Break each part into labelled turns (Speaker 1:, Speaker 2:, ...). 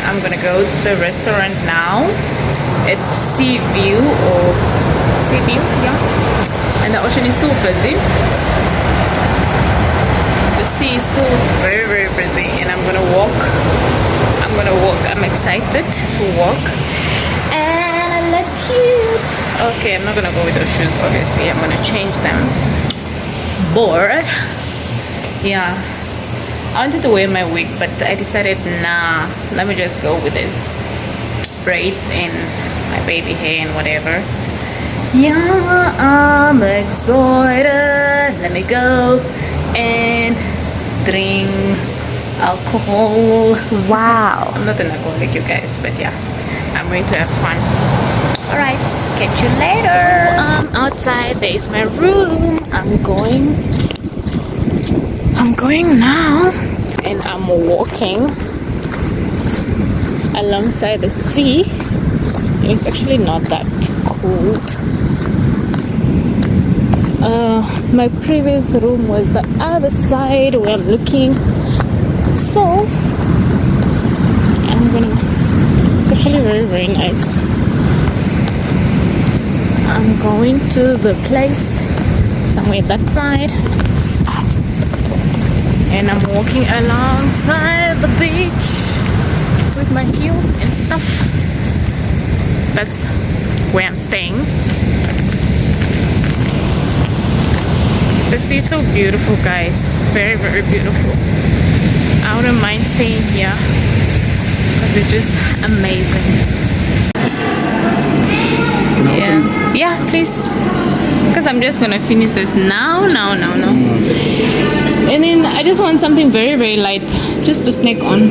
Speaker 1: I'm gonna go to the restaurant now. It's Sea View or Sea View, yeah. And the ocean is still busy. The sea is still very, very busy, and I'm gonna walk. I'm excited to walk. And I look cute. Okay, I'm not gonna go with those shoes, obviously. I'm gonna change them. But yeah, I wanted to wear my wig, but I decided, nah, let me just go with this braids and my baby hair and whatever. Yeah, I'm excited. Let me go and drink alcohol. Wow, I'm not an alcoholic, you guys, but yeah, I'm going to have fun. All right, catch you later. So I'm outside. There's my room. I'm going now, and I'm walking alongside the sea. And it's actually not that cold. My previous room was the other side where I'm looking. So it's actually very, very nice. I'm going to the place somewhere that side, and I'm walking alongside the beach with my heels and stuff. That's where I'm staying. The sea is so beautiful, guys. Very, very beautiful. I wouldn't mind staying here because it's just amazing. Yeah, please. Because I'm just gonna finish this now. And then I just want something very, very light just to snack on.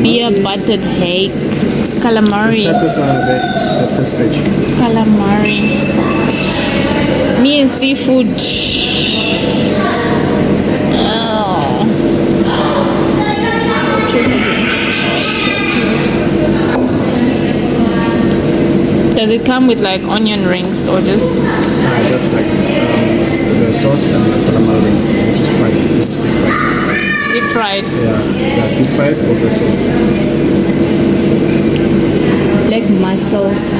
Speaker 1: Beer, buttered egg, calamari.
Speaker 2: That is the first page.
Speaker 1: Calamari. Me and seafood. Oh. Does it come with like onion rings or just?
Speaker 2: That's like the sauce and the calamari rings, which is fried, which is deep fried.
Speaker 1: Deep fried.
Speaker 2: Yeah, deep fried with the sauce.
Speaker 1: Like mussels.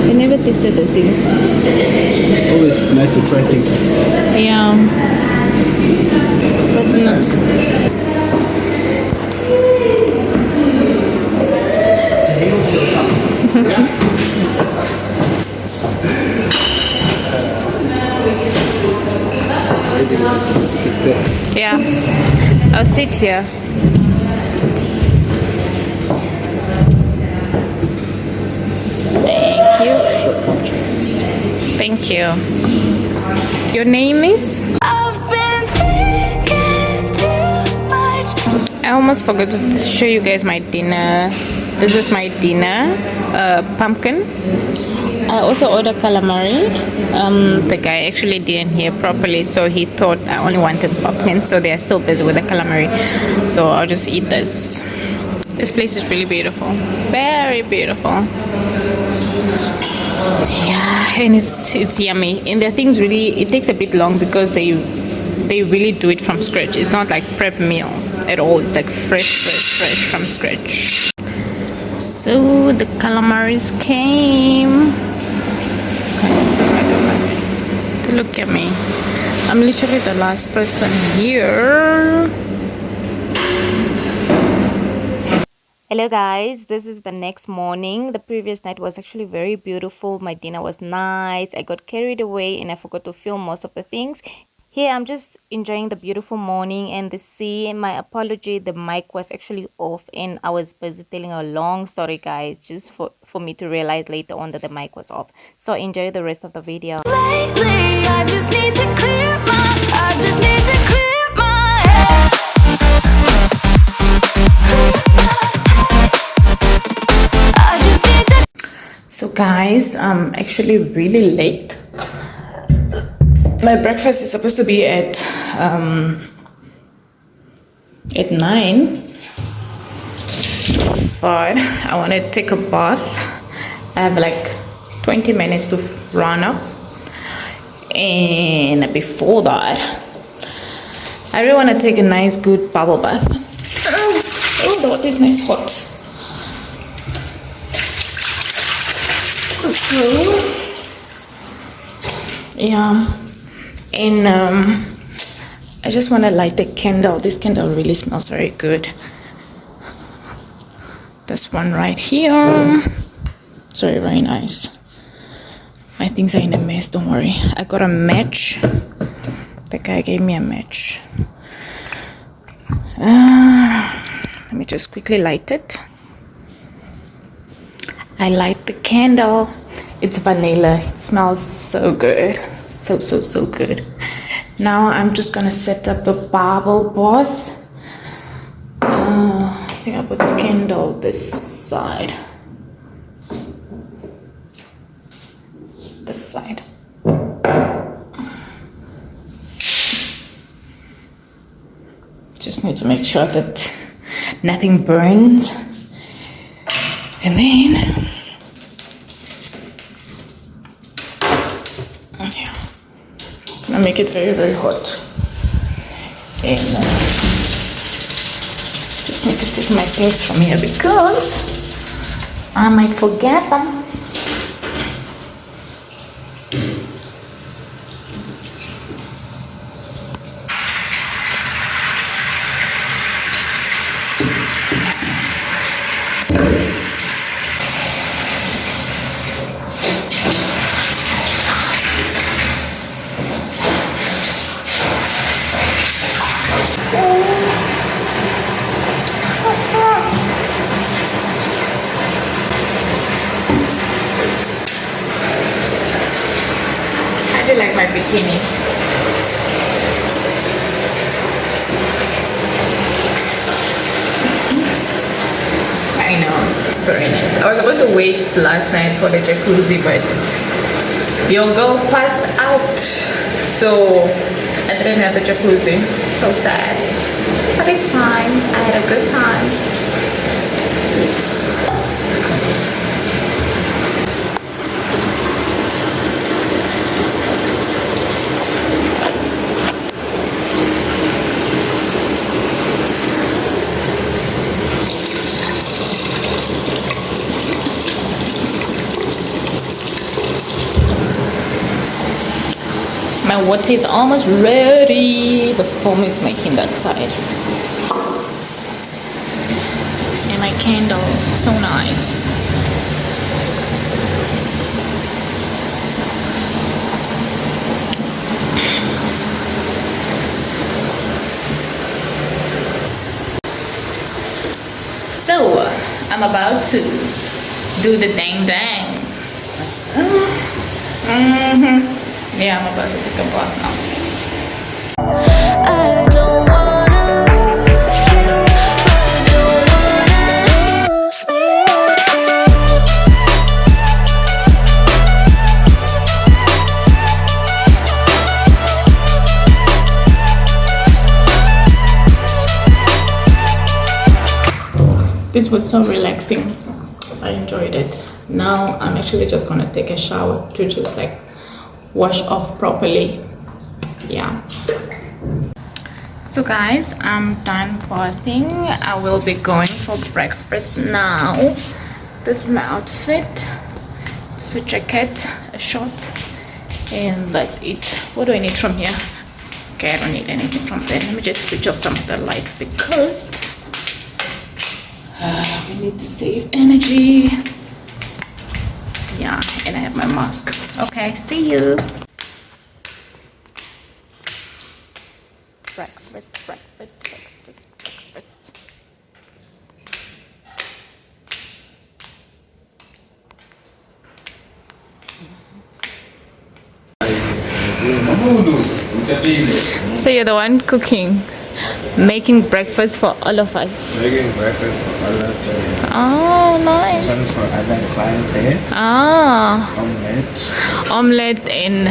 Speaker 1: I never tasted those things.
Speaker 2: Always nice to try things.
Speaker 1: Yeah. But not.
Speaker 2: Sit there.
Speaker 1: Yeah. I'll sit here. Thank you. Your name is? I've been thinking too much. I almost forgot to show you guys my dinner. This is my dinner. Pumpkin. I also ordered calamari. The guy actually didn't hear properly, so he thought I only wanted pumpkin, so they are still busy with the calamari. So I'll just eat this. This place is really beautiful. Very beautiful. Yeah, and it's yummy. And the things really, it takes a bit long because they really do it from scratch. It's not like prep meal at all. It's like fresh from scratch. So the calamaris came. Okay, this is my calamari. Look at me. I'm literally the last person here. Hello guys, this is the next morning. The previous night was actually very beautiful. My dinner was nice. I got carried away and I forgot to film most of the things. Here I'm just enjoying the beautiful morning and the sea. My apology, the mic was actually off and I was busy telling a long story, guys, just for me to realize later on that the mic was off. So enjoy the rest of the video. Lately, I just need to clear my head. So guys, I'm actually really late. My breakfast is supposed to be at 9, but I want to take a bath. I have like 20 minutes to run up, and before that I really want to take a nice good bubble bath. the water is nice hot. So yeah, and I just want to light a candle. This candle really smells very good. This one right here. It's very, very nice. My things are in a mess, don't worry. I got a match. The guy gave me a match. Let me just quickly light it. I light the candle. It's vanilla. It smells so good. So good. Now I'm just gonna set up the bubble bath. I think I put the candle this side. This side. Just need to make sure that nothing burns. And then yeah, gonna make it very, very hot. And just need to take my things from here because I might forget them. I do like my bikini. I know, it's very nice. I was supposed to wait last night for the jacuzzi, but your girl passed out, so I didn't have the jacuzzi. So sad, but it's fine. I had a good time. My water is almost ready. The foam is making that side. And my candle, so nice. So, I'm about to do the dang dang. Yeah, I'm about to take a bath now. I don't wanna lose you, but I don't wanna lose me. This was so relaxing. I enjoyed it. Now I'm actually just gonna take a shower to just like wash off properly. Yeah. So guys, I'm done bathing. I will be going for breakfast now. This is my outfit. Just a jacket, a short, and that's it. What do I need from here? Okay, I don't need anything from there. Let me just switch off some of the lights because we need to save energy. Yeah, and I have my mask. Okay, see you. Breakfast. So you're the one cooking, making breakfast for all of us.
Speaker 2: Making breakfast for all of them.
Speaker 1: Oh, nice.
Speaker 2: This one is for other client there.
Speaker 1: Ah. Omelette and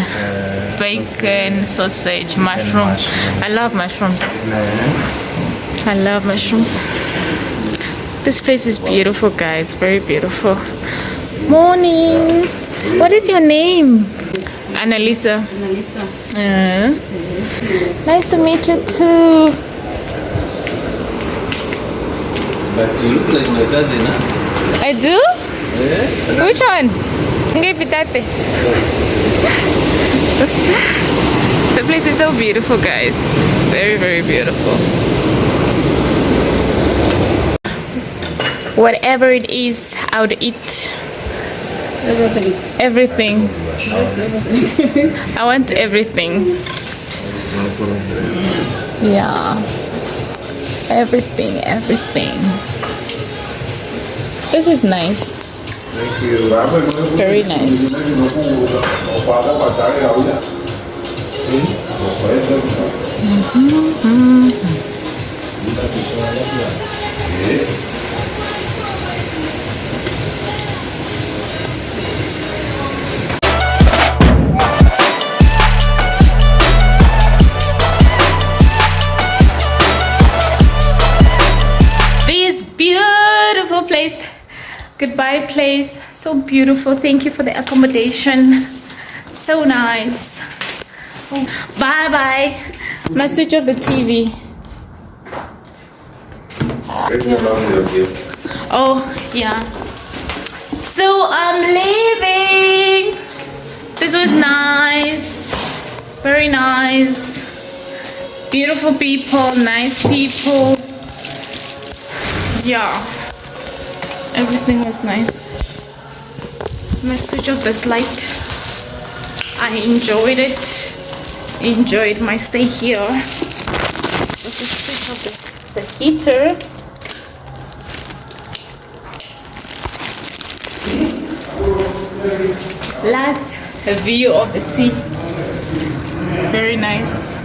Speaker 1: bacon, sausage, mushroom. I love mushrooms. I love mushrooms. This place is beautiful, guys. Very beautiful. Morning. What is your name? Annalisa. Nice to meet you too.
Speaker 2: But you look like my cousin, huh?
Speaker 1: I do?
Speaker 2: Yeah?
Speaker 1: Which one? Ngipitate. The place is so beautiful, guys. Very, very beautiful. Whatever it is, I would eat everything. I want everything. Yeah. Everything. This is nice.
Speaker 3: Thank you.
Speaker 1: Very nice. This beautiful place. Goodbye place. So beautiful. Thank you for the accommodation. So nice. Bye bye. I'm gonna switch off the TV. Oh, yeah. So I'm leaving. This was nice. Very nice. Beautiful people, nice people. Yeah. Everything was nice. I'm gonna switch off this light. I enjoyed it. Enjoyed my stay here. Let's just switch off the heater. Last view of the sea. Very nice.